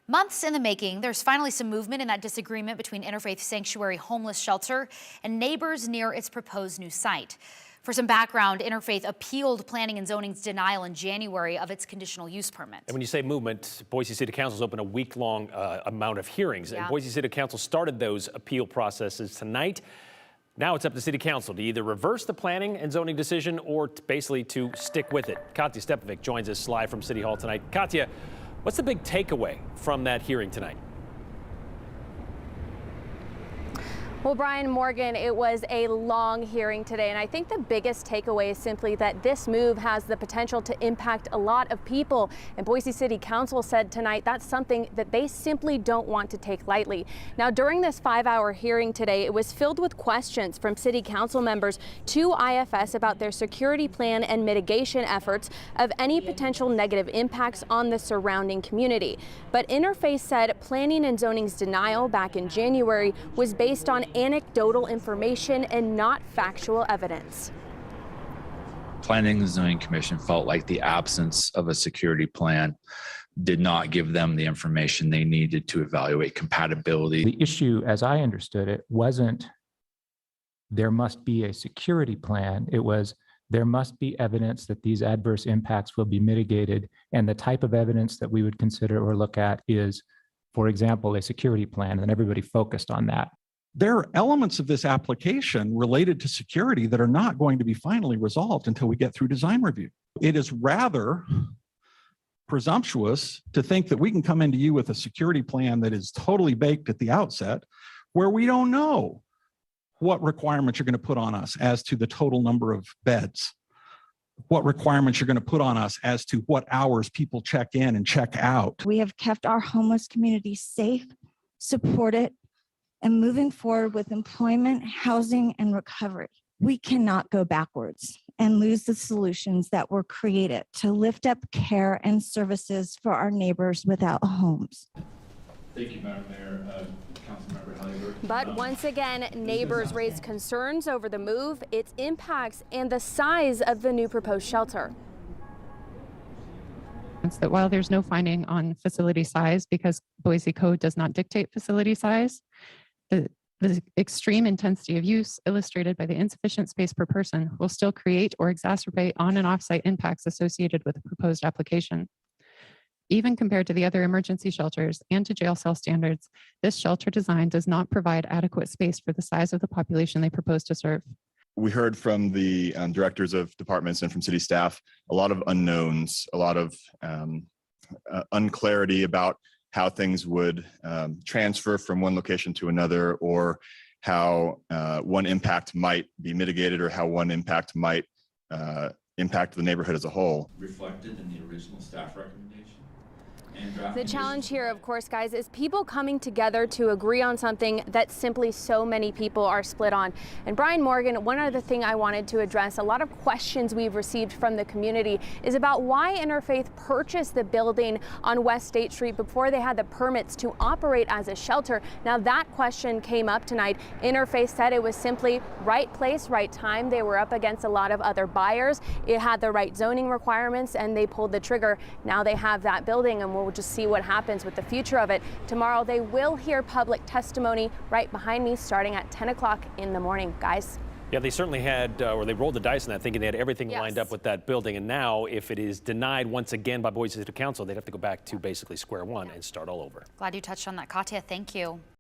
Months in the making, there's finally some movement in that disagreement between Interfaith Sanctuary homeless shelter and neighbors near its proposed new site. For some background, Interfaith appealed Planning and Zoning's denial in January of its conditional use permit. And when you say movement, Boise City Council's opened a week-long amount of hearings. Yeah. And Boise City Council started those appeal processes tonight. Now it's up to City Council to either reverse the planning and zoning decision or basically to stick with it. Katya Stepovic joins us live from City Hall tonight. Katya, what's the big takeaway from that hearing tonight? Well, Brian Morgan, it was a long hearing today, and I think the biggest takeaway is simply that this move has the potential to impact a lot of people. And Boise City Council said tonight that's something that they simply don't want to take lightly. Now, during this 5-hour hearing today, it was filled with questions from City Council members to IFS about their security plan and mitigation efforts of any potential negative impacts on the surrounding community. But Interfaith said Planning and Zoning's denial back in January was based on anecdotal information and not factual evidence. Planning and Zoning Commission felt like the absence of a security plan did not give them the information they needed to evaluate compatibility. The issue, as I understood it, wasn't there must be a security plan. It was there must be evidence that these adverse impacts will be mitigated. And the type of evidence that we would consider or look at is, for example, a security plan, and everybody focused on that. There are elements of this application related to security that are not going to be finally resolved until we get through design review. It is rather presumptuous to think that we can come into you with a security plan that is totally baked at the outset, where we don't know what requirements you're going to put on us as to the total number of beds, what requirements you're going to put on us as to what hours people check in and check out. We have kept our homeless community safe, supported, and moving forward with employment, housing, and recovery. We cannot go backwards and lose the solutions that were created to lift up care and services for our neighbors without homes. Thank you, Madam Mayor. Councilmember Halliburton. But once again, neighbors raised concerns over the move, its impacts, and the size of the new proposed shelter. That while there's no finding on facility size, because Boise Code does not dictate facility size, the extreme intensity of use illustrated by the insufficient space per person will still create or exacerbate on and off-site impacts associated with the proposed application. Even compared to the other emergency shelters and to jail cell standards, this shelter design does not provide adequate space for the size of the population they propose to serve. We heard from the directors of departments and from city staff a lot of unknowns, a lot of unclarity about how things would transfer from one location to another, or how one impact might be mitigated, or how one impact might impact the neighborhood as a whole. Reflected in the original staff recommendation. The challenge here, of course, guys, is people coming together to agree on something that simply so many people are split on. And Brian Morgan, one other thing I wanted to address, a lot of questions we've received from the community is about why Interfaith purchased the building on West State Street before they had the permits to operate as a shelter. Now that question came up tonight. Interfaith said it was simply right place, right time. They were up against a lot of other buyers. It had the right zoning requirements and they pulled the trigger. Now they have that building and we'll just see what happens with the future of it. Tomorrow they will hear public testimony right behind me starting at 10 o'clock in the morning, guys. Yeah, they certainly had, or they rolled the dice on that, thinking they had everything lined up with that building. And now, if it is denied once again by Boise City Council, they'd have to go back to basically square one and start all over. Glad you touched on that, Katya. Thank you.